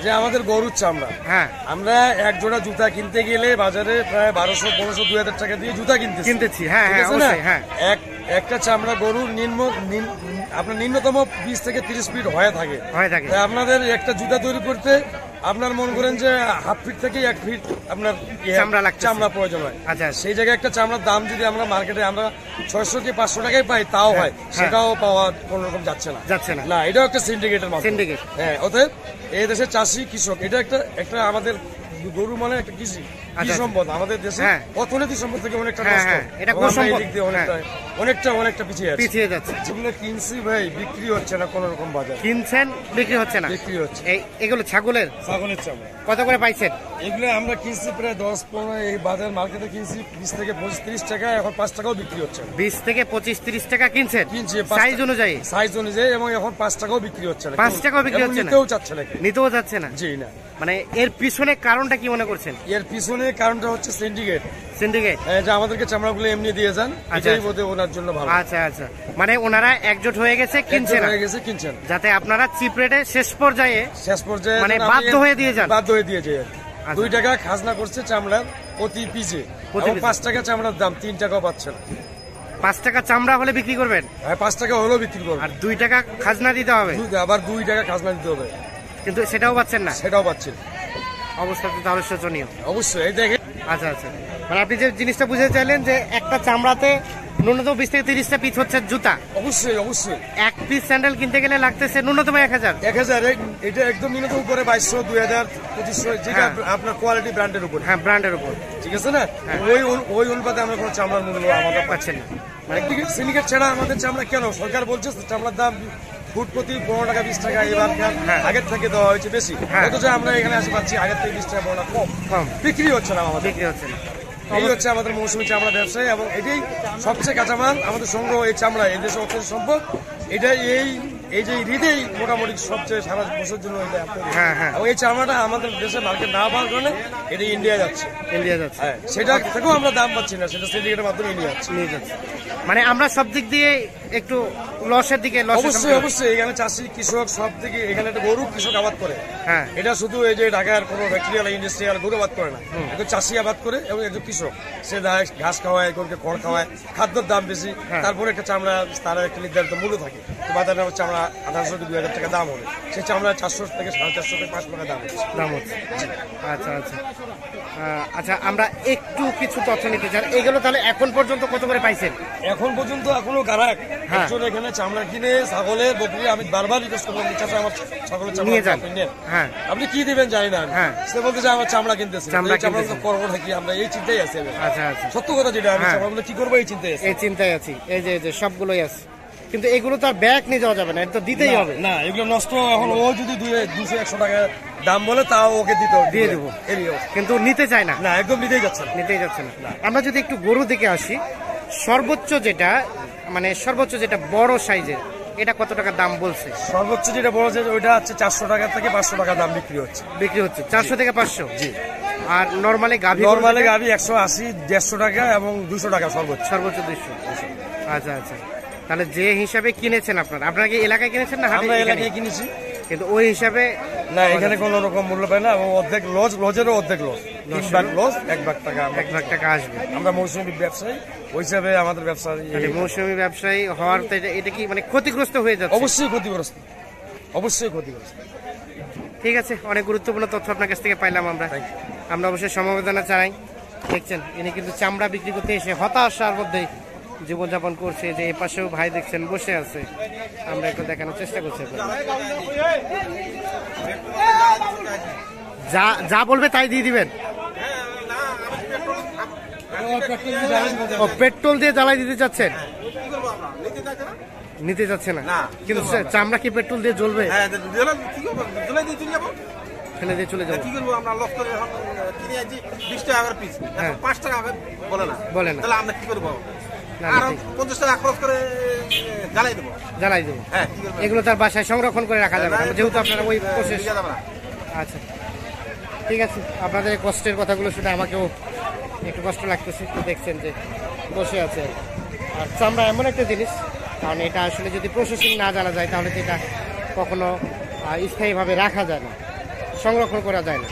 যে আমাদের গরুর চামড়া। হ্যাঁ, আমরা এক জোড়া জুতা কিনতে গেলে বাজারে প্রায় 1200, 1500, 2000 টাকা দিয়ে জুতা কিনতেছি। হ্যাঁ হ্যাঁ, অবশ্যই। হ্যাঁ, একটা চামড়া গরুর আপনার নিম্নতম 20 থেকে 30 ফিট হয়ে থাকে। আপনাদের একটা জুতা তৈরি করতে আপনার মনে করেন যে হাফ ফিট থেকে 1 ফিট আপনার চামড়া প্রয়োজন হয়। আচ্ছা, সেই জায়গায় একটা চামড়ার দাম যদি আমরা মার্কেটে আমরা 600 কি 500 টাকায় পাই তাও হয়, সেটাও পাওয়া কোন রকম যাচ্ছে না। না, এটাও একটা সিন্ডিকেটের মাধ্যমে। হ্যাঁ, অতএব এই দেশের চাষি কৃষক এটা একটা আমাদের গরু মানে একটা কৃষি সম্পদ, আমাদের দেশে অর্থনীতি সম্পদ থেকে অনেকটা অনেকটা পিছিয়ে যাচ্ছে। যেগুলো কিনছি ভাই বিক্রি হচ্ছে না, কোন রকম বাজার কিনছেন বিক্রি হচ্ছে না। এগুলো ছাগলের চামড়া কত করে পাইছেন? এগুলো আমরা কিনছি প্রায় 10-15, এই বাজার মার্কেটে কিনছি 20 থেকে 25-30 টাকা, এখন 5 টাকাও বিক্রি হচ্ছে। 20 থেকে 25-30 টাকা কিনছি সাইজ অনুযায়ী, এবং এখন 5 টাকাও বিক্রি হচ্ছে না। 5 টাকাও বিক্রি হচ্ছে না, নিতেও চাচ্ছে না। জি না। মানে এর পিছনে কারণটা কি মনে করছেন? এর পিছনে কারণটা হচ্ছে সিন্ডিকেট। যে আমাদেরকে চামড়াগুলো এমনি দিয়ে যান, এটাই বোধ হয় ওনার জন্য ভালো। আচ্ছা, মানে ওনারা একজোট হয়ে গেছে, কিনছেন যাতে আপনারা চিপ রেটে শেষ পর্যায়ে মানে বাধ্য হয়ে দিয়ে যান। 2 টাকা খাজনা করছে চামড়ার প্রতি পিসে, 5 টাকা চামড়ার দাম, 3 টাকাও পাচ্ছে না। 5 টাকা চামড়া হলে বিক্রি করবেন? হ্যাঁ, 5 টাকা হলেও বিক্রি করবেন। আর 2 টাকা খাজনা দিতে হবে, আবার 2 টাকা খাজনা দিতে হবে, কিন্তু সেটাও পাচ্ছেন না। অবস্থা তো তাহলে শোচনীয়। অবশ্যই দেখে। আচ্ছা, মানে আপনি যে জিনিসটা বুঝতে চাইলেন যে একটা চামড়াতে ন্যূনতম 20 থেকে 30টা পিস হচ্ছে জুতা। অবশ্যই। এক পিস স্যান্ডেল কিনতে গেলে লাগতেছে ন্যূনতম 1000। এটা একদম ন্যূনতম উপরে 2200, 2000, 2500, যেটা আপনার কোয়ালিটি ব্র্যান্ডের উপর। হ্যাঁ, ব্র্যান্ডের উপর, ঠিক আছে না? ওই অনুপাতে আমরা কোনো চামড়ার মূল্য আমাদের পাচ্ছেন না। মানে সিন্ডিকেট ছাড়া আমাদের চামড়া কেন সরকার বলছে চামড়ার দাম ফুট প্রতি 15 টাকা 20 টাকা, এবার আগের থেকে দেওয়া হয়েছে বেশি, অথচ আমরা এখানে আসে পাচ্ছি আগের থেকে 20 টাকা 15 টাকা কম। বিক্রি হচ্ছে না আমাদের, এই হচ্ছে আমাদের মৌসুমী চামড়া ব্যবসায়ী, এবং এটাই সবচেয়ে কাঁচামাল আমাদের সংগ্রহ। এই চামড়া এই দেশের অর্থনীতি সম্পদ, এটা এই যে হৃদয় মোটামুটি সবচেয়ে সারা বছর জন্য এটা। এই চামড়াটা আমাদের দেশে মার্কেট না পাওয়ার কারণে এটা ইন্ডিয়া যাচ্ছে। সেটা থেকেও আমরা দাম পাচ্ছি না, সেটা সিন্ডিকেটের মাধ্যমে নিয়ে যাচ্ছে। মানে আমরা সব দিক দিয়ে একটু লসের দিকে। অবশ্যই এখানে চাষি কৃষক সব দিকে, এখানে একটা গরু কৃষক আবাদ করে। এটা শুধু এই যে ঢাকার কোনো ফ্যাক্টরিয়াল ইন্ডাস্ট্রিয়াল গরু আবাদ করে না, একজন চাষি আবাদ করে এবং একজন কৃষক, সে ঘাস খাওয়ায়, গরুকে খড় খাওয়ায়, খাদ্যের দাম বেশি, তারপরে একটা চামড়া তার একটা নির্ধারিত মূল্য থাকে। বাজারে চামড়া 1800 থেকে 2000 টাকা দাম হবে, সেই চামড়া 400 থেকে 450 থেকে 500 টাকা দাম হচ্ছে। আচ্ছা, আমরা একটু কিছু তথ্য নিতে চাই। এগুলো তাহলে এখন পর্যন্ত কত করে পাইছেন? এখন পর্যন্ত এখনো গারাক এখানে চামড়া কিনে ছাগলের বকরি, আমি বারবার রিকোয়েস্ট করলাম আমার ছাগলের চামড়া নেন, আপনি কি দিবেন জানি না, সে বলতে চাই আমার চামড়া কিনতেছে, চামড়া করবো নাকি, আমরা এই চিন্তাই আছি। সত্য কথা যেটা, আমি চামড়াগুলো কি করবো এই চিন্তায় আছি। এই যে সবগুলোই আছে, কিন্তু এগুলো তো আর ব্যাগ নিয়ে যাওয়া যাবে না, এটা তো দিতেই হবে। না, এগুলো নষ্ট। এখন ও যদি 200-100 টাকা দাম বলে তাও ওকে দিয়ে দেবো, কিন্তু নিতে চায় না। একদম নিতেই যাচ্ছে না। আমরা যদি একটু গরু দিকে আসি, সর্বোচ্চ যেটা বড় সাইজের, এটা কত টাকা দাম বলছে? সর্বোচ্চ যেটা বড় সাইজ ওইটা হচ্ছে 400 টাকা থেকে 500 টাকা দাম বিক্রি হচ্ছে। 400 থেকে 500। জি। আর নরমালি গাভী 180-150 টাকা এবং 200 টাকা সর্বোচ্চ 200। আচ্ছা, তাহলে যে হিসাবে কিনেছেন আপনারা কি এলাকায় কিনেছেন না? আমরা এলাকায় কিনেছি, কিন্তু ওই হিসাবে না, এখানে কোনো রকম মূল্য পায় না, এবং অর্ধেক লজেরও অর্ধেক লস, 3 ভাগ লস, 1 ভাগ টাকা আসবে। আমরা মৌসুমী ব্যবসায়ী, ওই হিসাবে আমাদের ব্যবসা। মৌসুমী ব্যবসায়ী হওয়ার তো এটা কি মানে ক্ষতিগ্রস্ত হয়ে যাচ্ছে? অবশ্যই ক্ষতিগ্রস্ত। ঠিক আছে, অনেক গুরুত্বপূর্ণ তথ্য আপনার কাছ থেকে পাইলাম আমরা অবশ্যই সমবেদনা জানাই। দেখছেন, ইনি কিন্তু চামড়া বিক্রি করতে এসে হতাশার মধ্যে জীবনযাপন করছে। যে এই পাশেও ভাই দেখছেন বসে আছে, আমরা একটু দেখানোর চেষ্টা করছি। যা বলবে তাই দিয়ে দিবেন? পেট্রোল দিয়ে জ্বালাই দিতে চাচ্ছেন? নিতে যাচ্ছে না, কিন্তু চামড়া কি পেট্রোল দিয়ে জ্বলবে? ফেলে দিয়ে চলে যাবো। কি করবো আমরা, লস করে কিনে আছি 20 টাকা পিস, 5 টাকা বলে না, তাহলে আমরা কি করবো? 50 টাকা খরচ করে জ্বালাই দেবো। এগুলো তার বাসায় সংরক্ষণ করে রাখা যাবে, যেহেতু আপনারা ওই প্রসেস। আচ্ছা, ঠিক আছে, আপনাদের কষ্টের কথাগুলো শুনে আমাকেও একটু কষ্ট লাগতেছে। তো দেখছেন যে বসে আছে। আর চামড়া এমন একটা জিনিস, কারণ এটা আসলে যদি প্রসেসিং না জানা যায় তাহলে তো এটা কখনো স্থায়ীভাবে রাখা যায় না। সংরক্ষণ করা যায় না।